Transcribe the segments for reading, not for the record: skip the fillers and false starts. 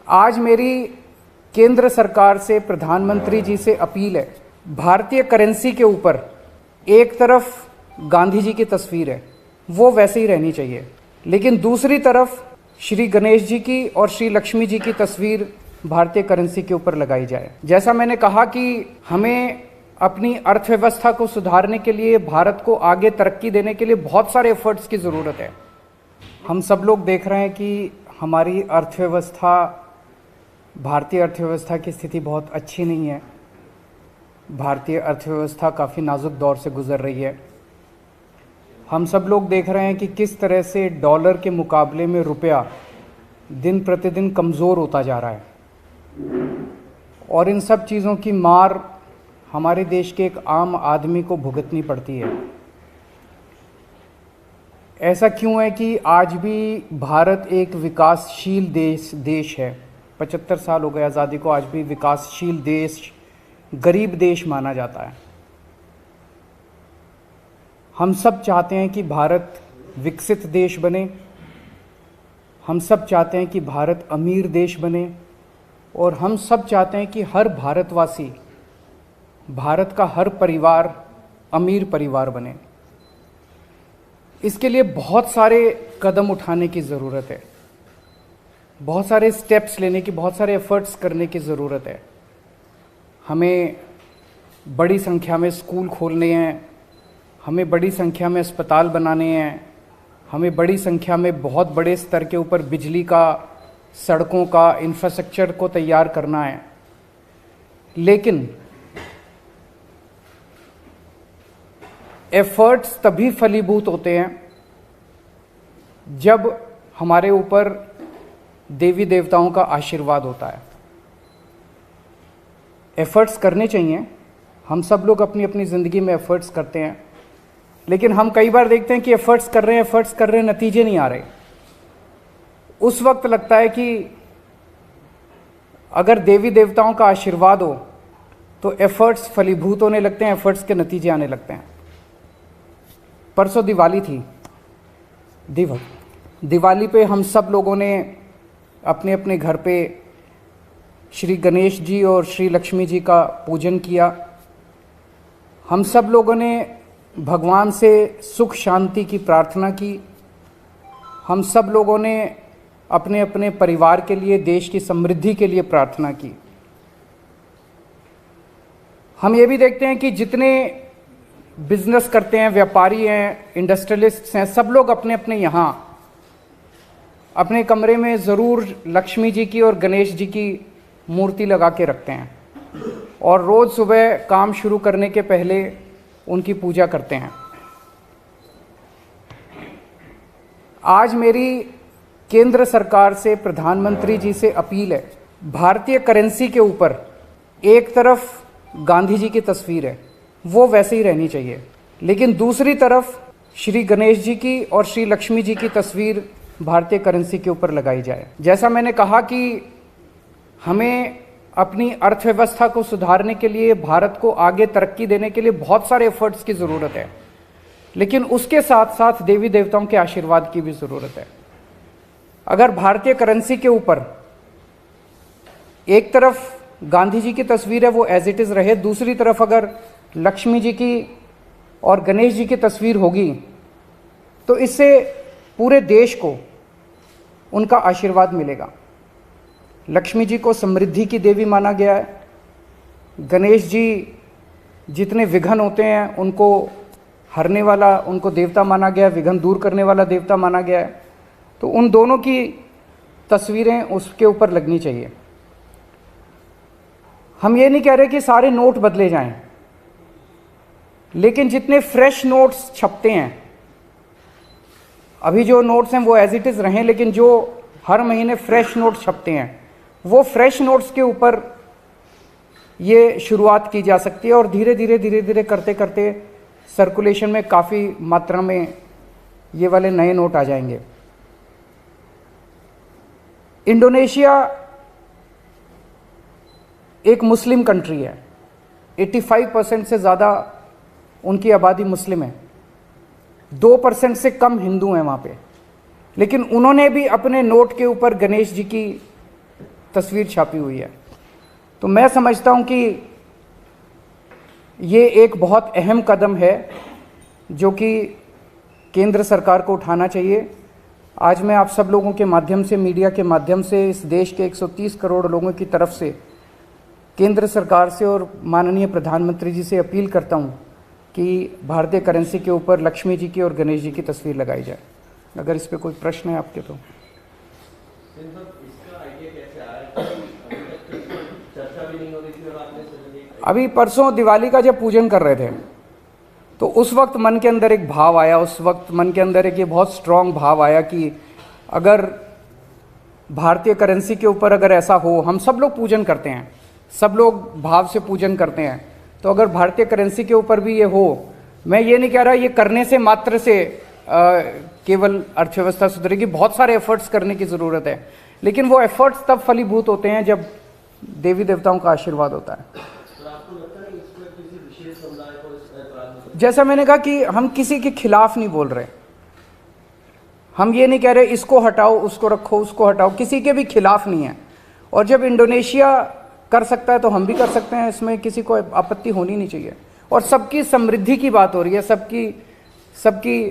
आज मेरी केंद्र सरकार से, प्रधानमंत्री जी से अपील है। भारतीय करेंसी के ऊपर एक तरफ गांधी जी की तस्वीर है, वो वैसे ही रहनी चाहिए, लेकिन दूसरी तरफ श्री गणेश जी की और श्री लक्ष्मी जी की तस्वीर भारतीय करेंसी के ऊपर लगाई जाए। जैसा मैंने कहा कि हमें अपनी अर्थव्यवस्था को सुधारने के लिए, भारत को आगे तरक्की देने के लिए बहुत सारे एफर्ट्स की ज़रूरत है। हम सब लोग देख रहे हैं कि हमारी अर्थव्यवस्था, भारतीय अर्थव्यवस्था की स्थिति बहुत अच्छी नहीं है। भारतीय अर्थव्यवस्था काफ़ी नाजुक दौर से गुजर रही है। हम सब लोग देख रहे हैं कि किस तरह से डॉलर के मुकाबले में रुपया दिन प्रतिदिन कमज़ोर होता जा रहा है, और इन सब चीज़ों की मार हमारे देश के एक आम आदमी को भुगतनी पड़ती है। ऐसा क्यों है कि आज भी भारत एक विकासशील देश है। 75 साल हो गए आज़ादी को, आज भी विकासशील देश, गरीब देश माना जाता है। हम सब चाहते हैं कि भारत विकसित देश बने, हम सब चाहते हैं कि भारत अमीर देश बने, और हम सब चाहते हैं कि हर भारतवासी, भारत का हर परिवार अमीर परिवार बने। इसके लिए बहुत सारे कदम उठाने की ज़रूरत है, बहुत सारे स्टेप्स लेने की, बहुत सारे एफर्ट्स करने की ज़रूरत है। हमें बड़ी संख्या में स्कूल खोलने हैं, हमें बड़ी संख्या में अस्पताल बनाने हैं, हमें बड़ी संख्या में बहुत बड़े स्तर के ऊपर बिजली का, सड़कों का इंफ्रास्ट्रक्चर को तैयार करना है। लेकिन एफर्ट्स तभी फलीभूत होते हैं जब हमारे ऊपर देवी देवताओं का आशीर्वाद होता है। एफर्ट्स करने चाहिए, हम सब लोग अपनी अपनी ज़िंदगी में एफर्ट्स करते हैं, लेकिन हम कई बार देखते हैं कि एफर्ट्स कर रहे हैं, नतीजे नहीं आ रहे। उस वक्त लगता है कि अगर देवी देवताओं का आशीर्वाद हो तो एफर्ट्स फलीभूत होने लगते हैं, एफर्ट्स के नतीजे आने लगते हैं। परसों दिवाली थी। दिवाली पे हम सब लोगों ने अपने अपने घर पे श्री गणेश जी और श्री लक्ष्मी जी का पूजन किया। हम सब लोगों ने भगवान से सुख शांति की प्रार्थना की। हम सब लोगों ने अपने अपने परिवार के लिए, देश की समृद्धि के लिए प्रार्थना की। हम ये भी देखते हैं कि जितने बिजनेस करते हैं, व्यापारी हैं, इंडस्ट्रियलिस्ट्स हैं, सब लोग अपने अपने यहाँ अपने कमरे में ज़रूर लक्ष्मी जी की और गणेश जी की मूर्ति लगा के रखते हैं, और रोज़ सुबह काम शुरू करने के पहले उनकी पूजा करते हैं। आज मेरी केंद्र सरकार से, प्रधानमंत्री जी से अपील है। भारतीय करेंसी के ऊपर एक तरफ गांधी जी की तस्वीर है, वो वैसे ही रहनी चाहिए, लेकिन दूसरी तरफ श्री गणेश जी की और श्री लक्ष्मी जी की तस्वीर भारतीय करेंसी के ऊपर लगाई जाए। जैसा मैंने कहा कि हमें अपनी अर्थव्यवस्था को सुधारने के लिए, भारत को आगे तरक्की देने के लिए बहुत सारे एफर्ट्स की ज़रूरत है, लेकिन उसके साथ साथ देवी देवताओं के आशीर्वाद की भी ज़रूरत है। अगर भारतीय करेंसी के ऊपर एक तरफ गांधी जी की तस्वीर है, वो एज इट इज़ रहे, दूसरी तरफ अगर लक्ष्मी जी की और गणेश जी की तस्वीर होगी, तो इससे पूरे देश को उनका आशीर्वाद मिलेगा। लक्ष्मी जी को समृद्धि की देवी माना गया है। गणेश जी जितने विघ्न होते हैं उनको हरने वाला, उनको देवता माना गया है, विघ्न दूर करने वाला देवता माना गया है। तो उन दोनों की तस्वीरें उसके ऊपर लगनी चाहिए। हम ये नहीं कह रहे कि सारे नोट बदले जाएं, लेकिन जितने फ्रेश नोट्स छपते हैं, अभी जो नोट्स हैं वो एज इट इज़ रहें, लेकिन जो हर महीने फ्रेश नोट्स छपते हैं, वो फ्रेश नोट्स के ऊपर ये शुरुआत की जा सकती है, और धीरे धीरे करते करते सर्कुलेशन में काफ़ी मात्रा में ये वाले नए नोट आ जाएंगे। इंडोनेशिया एक मुस्लिम कंट्री है, 85% से ज़्यादा उनकी आबादी मुस्लिम है, 2% से कम हिंदू हैं वहाँ पे, लेकिन उन्होंने भी अपने नोट के ऊपर गणेश जी की तस्वीर छापी हुई है। तो मैं समझता हूं कि ये एक बहुत अहम कदम है जो कि केंद्र सरकार को उठाना चाहिए। आज मैं आप सब लोगों के माध्यम से, मीडिया के माध्यम से, इस देश के 130 करोड़ लोगों की तरफ से केंद्र सरकार से और माननीय प्रधानमंत्री जी से अपील करता हूं कि भारतीय करेंसी के ऊपर लक्ष्मी जी की और गणेश जी की तस्वीर लगाई जाए। अगर इस पे कोई प्रश्न है आपके तो। अभी परसों दिवाली का जब पूजन कर रहे थे तो उस वक्त मन के अंदर एक भाव आया, उस वक्त मन के अंदर एक ये बहुत स्ट्रांग भाव आया कि अगर भारतीय करेंसी के ऊपर अगर ऐसा हो, हम सब लोग पूजन करते हैं, सब लोग भाव से पूजन करते हैं, तो अगर भारतीय करेंसी के ऊपर भी ये हो, मैं ये नहीं कह रहा ये करने से मात्र से केवल अर्थव्यवस्था सुधरेगी, बहुत सारे एफर्ट्स करने की ज़रूरत है, लेकिन वो एफर्ट्स तब फलीभूत होते हैं जब देवी देवताओं का आशीर्वाद होता है। जैसा मैंने कहा कि हम किसी के खिलाफ नहीं बोल रहे, हम ये नहीं कह रहे इसको हटाओ, उसको रखो, उसको हटाओ, किसी के भी खिलाफ नहीं है। और जब इंडोनेशिया कर सकता है तो हम भी कर सकते हैं, इसमें किसी को आपत्ति होनी नहीं चाहिए। और सबकी समृद्धि की बात हो रही है, सबकी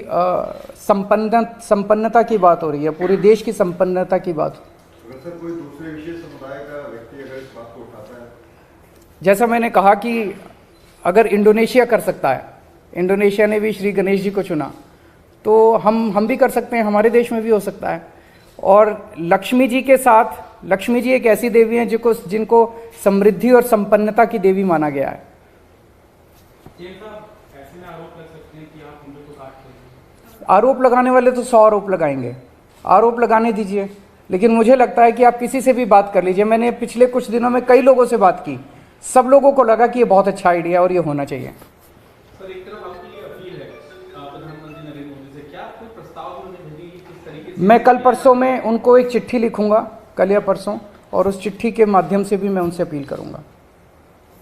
संपन्नता की बात हो रही है, पूरे देश की संपन्नता की बात। अगर सर कोई दूसरे विशेष समुदाय का व्यक्ति अगर इस बात को उठाता है, जैसा मैंने कहा कि अगर इंडोनेशिया कर सकता है, इंडोनेशिया ने भी श्री गणेश जी को चुना, तो हम भी कर सकते हैं, हमारे देश में भी हो सकता है। और लक्ष्मी जी के साथ, लक्ष्मी जी एक ऐसी देवी हैं जिनको समृद्धि और संपन्नता की देवी माना गया है। आरोप लगाने वाले तो 100 आरोप लगाएंगे, आरोप लगाने दीजिए, लेकिन मुझे लगता है कि आप किसी से भी बात कर लीजिए। मैंने पिछले कुछ दिनों में कई लोगों से बात की, सब लोगों को लगा कि ये बहुत अच्छा आइडिया और ये होना चाहिए। सर, एक तरफ आपकी अपील है प्रधानमंत्री नरेंद्र मोदी से, क्या कोई प्रस्ताव भेजेंगे किस तरीके से? मैं कल परसों में उनको एक चिट्ठी लिखूंगा, कल या परसों, और उस चिट्ठी के माध्यम से भी मैं उनसे अपील करूंगा।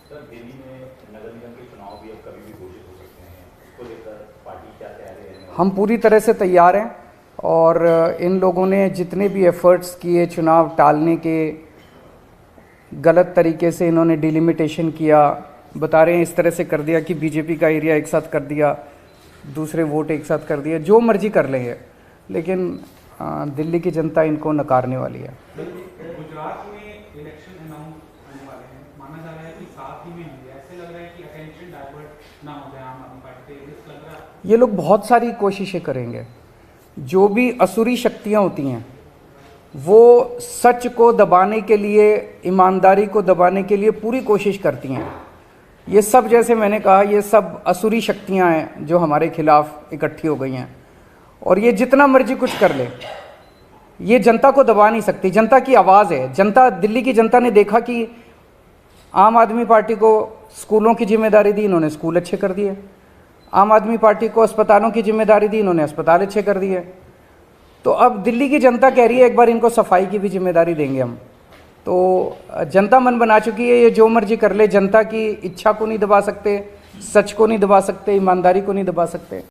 सर, दिल्ली में नगर निगम के चुनाव भी अब कभी भी घोषित हो सकते हैं, इसको लेकर पार्टी क्या तैयारी है? हम पूरी तरह से तैयार हैं और इन लोगों ने जितने भी एफर्ट्स किए चुनाव टालने के, गलत तरीके से इन्होंने डिलिमिटेशन किया, बता रहे हैं इस तरह से कर दिया कि बीजेपी का एरिया एक साथ कर दिया, दूसरे वोट एक साथ कर दिया, जो मर्जी कर लेंगे, लेकिन दिल्ली की जनता इनको नकारने वाली है। गुजरात में इलेक्शन अनाउंस होने वाले हैं, माना जा रहा है कि साथ ही में होंगे, ऐसे लग रहा है कि अटेंशन डाइवर्ट ना हो जाए आम आदमी पार्टी से, रिस्क लग रहा है। ये लोग बहुत सारी कोशिशें करेंगे, जो भी असुरी शक्तियां होती हैं वो सच को दबाने के लिए, ईमानदारी को दबाने के लिए पूरी कोशिश करती हैं। ये सब, जैसे मैंने कहा, ये सब असुरी शक्तियां हैं जो हमारे खिलाफ इकट्ठी हो गई हैं, और ये जितना मर्जी कुछ कर ले, ये जनता को दबा नहीं सकती। जनता की आवाज़ है, जनता, दिल्ली की जनता ने देखा कि आम आदमी पार्टी को स्कूलों की जिम्मेदारी दी, इन्होंने स्कूल अच्छे कर दिए। आम आदमी पार्टी को अस्पतालों की जिम्मेदारी दी, इन्होंने अस्पताल अच्छे कर दिए। तो अब दिल्ली की जनता कह रही है एक बार इनको सफाई की भी जिम्मेदारी देंगे हम। तो जनता मन बना चुकी है, ये जो मर्जी कर ले, जनता की इच्छा को नहीं दबा सकते, सच को नहीं दबा सकते, ईमानदारी को नहीं दबा सकते।